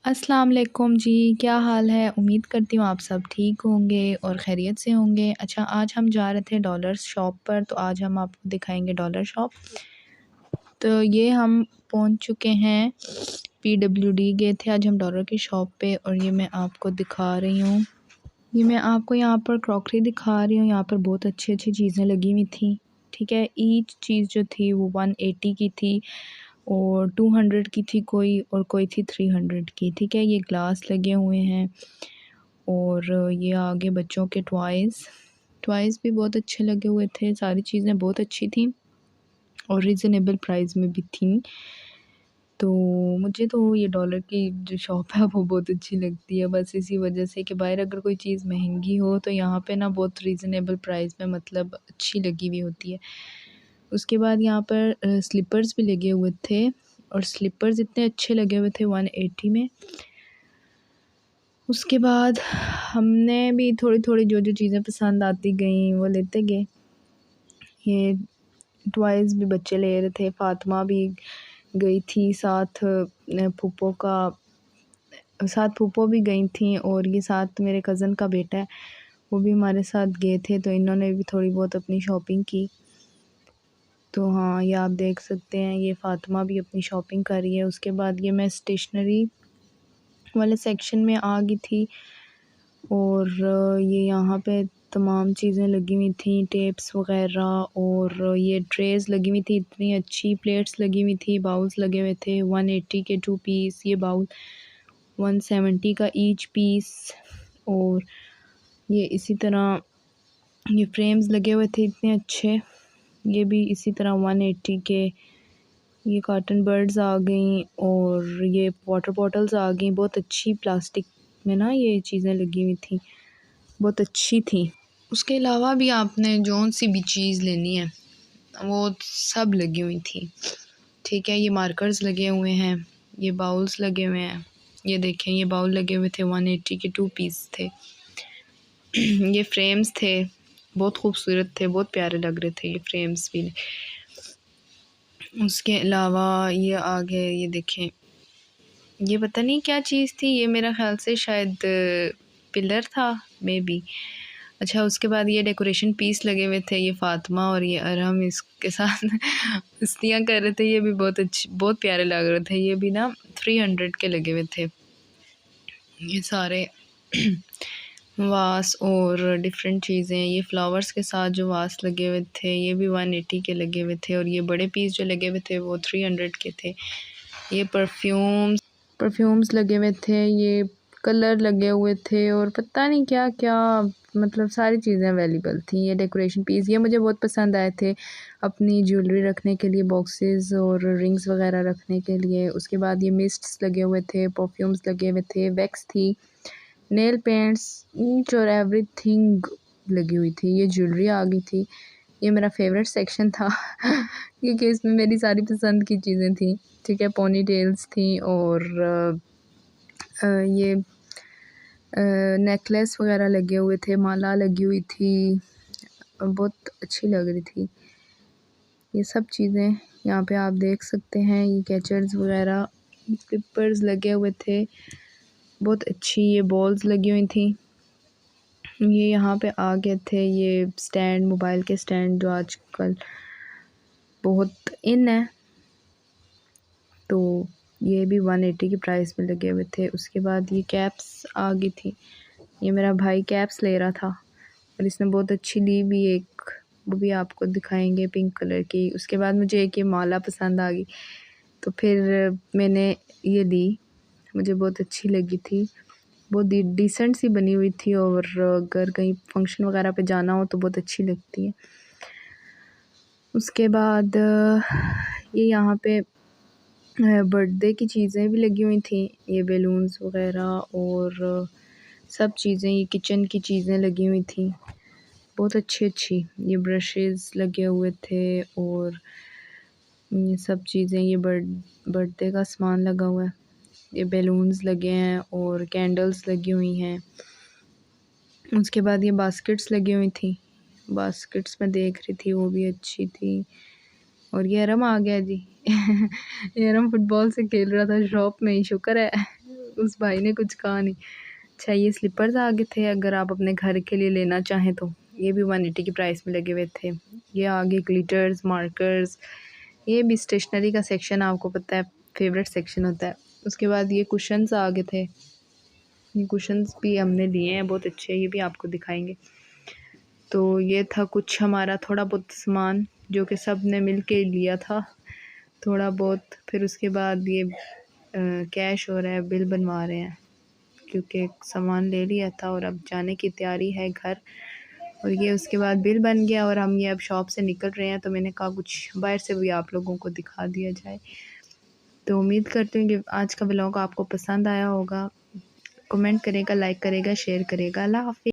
अस्सलाम वालेकुम जी, क्या हाल है? उम्मीद करती हूँ आप सब ठीक होंगे और खैरियत से होंगे। अच्छा, आज हम जा रहे थे डॉलर शॉप पर, तो आज हम आपको दिखाएँगे डॉलर शॉप। तो ये हम पहुँच चुके हैं, पीडब्ल्यूडी गए थे आज हम डॉलर की शॉप पे, और ये मैं आपको दिखा रही हूँ। ये मैं आपको यहाँ पर क्रॉकरी दिखा रही हूँ, यहाँ पर बहुत अच्छी-अच्छी चीज़ें लगी हुई थी, ठीक है? ईच चीज़ जो थी वो 180 की थी और 200 की थी कोई, और कोई थी 300 की, ठीक है? ये ग्लास लगे हुए हैं और ये आगे बच्चों के टॉयज़ भी बहुत अच्छे लगे हुए थे, सारी चीज़ें बहुत अच्छी थी और रीज़नेबल प्राइस में भी थी। तो मुझे तो ये डॉलर की जो शॉप है वो बहुत अच्छी लगती है, बस इसी वजह से कि बाहर अगर कोई चीज़ महंगी हो तो यहाँ पे ना बहुत रीज़नेबल प्राइस में मतलब अच्छी लगी हुई होती है। उसके बाद यहाँ पर स्लीपर्स भी लगे हुए थे और स्लीपर्स इतने अच्छे लगे हुए थे 180 में। उसके बाद हमने भी थोड़ी-थोड़ी जो चीज़ें पसंद आती गईं वो लेते गए। ये टॉयज़ भी बच्चे ले रहे थे, फ़ातिमा भी गई थी साथ फूफो भी गई थीं, और ये साथ मेरे कज़न का बेटा है, वो भी हमारे साथ गए थे, तो इन्होंने भी थोड़ी बहुत अपनी शॉपिंग की। तो हाँ, ये आप देख सकते हैं, ये फ़ातिमा भी अपनी शॉपिंग कर रही है। उसके बाद ये मैं स्टेशनरी वाले सेक्शन में आ गई थी और ये यहाँ पे तमाम चीज़ें लगी हुई थी, टेप्स वग़ैरह, और ये ट्रेज़ लगी हुई थी, इतनी अच्छी प्लेट्स लगी हुई थी, बाउल्स लगे हुए थे, 180 के 2 पीस, ये बाउल 170 का ईच पीस, और ये इसी तरह ये फ्रेम्स लगे हुए थे इतने अच्छे, ये भी इसी तरह 180 के। ये कॉटन बर्ड्स आ गई और ये वाटर बॉटल्स आ गई, बहुत अच्छी प्लास्टिक में ना ये चीज़ें लगी हुई थी, बहुत अच्छी थी। उसके अलावा भी आपने जौन सी भी चीज़ लेनी है वो सब लगी हुई थी, ठीक है? ये मार्कर्स लगे हुए हैं, ये बाउल्स लगे हुए हैं, ये देखें ये बाउल लगे हुए थे, 180 के 2 पीस थे। ये फ्रेम्स थे, बहुत खूबसूरत थे, बहुत प्यारे लग रहे थे ये फ्रेम्स भी। उसके अलावा ये आगे ये देखें, ये पता नहीं क्या चीज़ थी, ये मेरा ख़्याल से शायद पिलर था मे बी। अच्छा, उसके बाद ये डेकोरेशन पीस लगे हुए थे, ये फ़ातिमा और ये अरहम इसके साथ मस्तियाँ कर रहे थे, ये भी बहुत प्यारे लग रहे थे। ये भी ना 300 के लगे हुए थे ये सारे वास और डिफरेंट चीज़ें। ये फ्लावर्स के साथ जो वास लगे हुए थे ये भी 180 के लगे हुए थे, और ये बड़े पीस जो लगे हुए थे वो 300 के थे। ये परफ्यूम्स लगे हुए थे, ये कलर लगे हुए थे, और पता नहीं क्या क्या, मतलब सारी चीज़ें अवेलेबल थी। ये डेकोरेशन पीस ये मुझे बहुत पसंद आए थे, अपनी ज्वेलरी रखने के लिए, बॉक्सेस और रिंग्स वगैरह रखने के लिए। उसके बाद ये मिस्ट्स लगे हुए थे, परफ्यूम्स लगे हुए थे, वैक्स थी, नेल पेंट्स, ईच और एवरीथिंग लगी हुई थी। ये ज्वेलरी आ गई थी, ये मेरा फेवरेट सेक्शन था क्योंकि इसमें मेरी सारी पसंद की चीज़ें थी, ठीक है? पोनी टेल्स थी और ये नेकलेस वगैरह लगे हुए थे, माला लगी हुई थी, बहुत अच्छी लग रही थी। ये सब चीज़ें यहाँ पे आप देख सकते हैं, ये कैचर्स वगैरह, क्लिपर्स लगे हुए थे, बहुत अच्छी ये बॉल्स लगी हुई थी। ये यहाँ पे आ गए थे ये स्टैंड, मोबाइल के स्टैंड जो आजकल बहुत इन है, तो ये भी 180 की प्राइस में लगे हुए थे। उसके बाद ये कैप्स आ गई थी, ये मेरा भाई कैप्स ले रहा था और इसने बहुत अच्छी ली भी एक, वो भी आपको दिखाएंगे, पिंक कलर की। उसके बाद मुझे एक ये माला पसंद आ गई, तो फिर मैंने ये ली, मुझे बहुत अच्छी लगी थी, बहुत डिसेंट सी बनी हुई थी, और अगर कहीं फंक्शन वगैरह पे जाना हो तो बहुत अच्छी लगती है। उसके बाद ये यहाँ पे बर्थडे की चीज़ें भी लगी हुई थी, ये बैलून्स वगैरह और सब चीज़ें, ये किचन की चीज़ें लगी हुई थी, बहुत अच्छी ये ब्रशेस लगे हुए थे, और ये सब चीज़ें, ये बर्थडे का सामान लगा हुआ है, ये बैलून्स लगे हैं और कैंडल्स लगी हुई हैं। उसके बाद ये बास्केट्स लगी हुई थी, बास्केट्स मैं देख रही थी, वो भी अच्छी थी। और ये अरम आ गया जी ये अरम फुटबॉल से खेल रहा था शॉप में ही, शुक्र है उस भाई ने कुछ कहा नहीं। अच्छा, ये स्लीपर्स आ गए थे, अगर आप अपने घर के लिए लेना चाहें तो ये भी 180 की प्राइस में लगे हुए थे। ये आगे ग्लिटर्स, मार्कर्स, ये भी स्टेशनरी का सेक्शन आपको पता है फेवरेट सेक्शन होता है। उसके बाद ये कुशन्स आ गए थे, ये कुशन्स भी हमने लिए हैं, बहुत अच्छे, ये भी आपको दिखाएंगे। तो ये था कुछ हमारा थोड़ा बहुत सामान जो कि सब ने मिल के लिया था थोड़ा बहुत। फिर उसके बाद ये कैश हो रहा है, बिल बनवा रहे हैं क्योंकि सामान ले लिया था और अब जाने की तैयारी है घर। और ये उसके बाद बिल बन गया और हम ये अब शॉप से निकल रहे हैं, तो मैंने कहा कुछ बाहर से भी आप लोगों को दिखा दिया जाए। तो उम्मीद करती हूँ कि आज का व्लॉग आपको पसंद आया होगा। कमेंट करेगा, लाइक करेगा, शेयर करेगा। अल्लाह हाफ़िज़।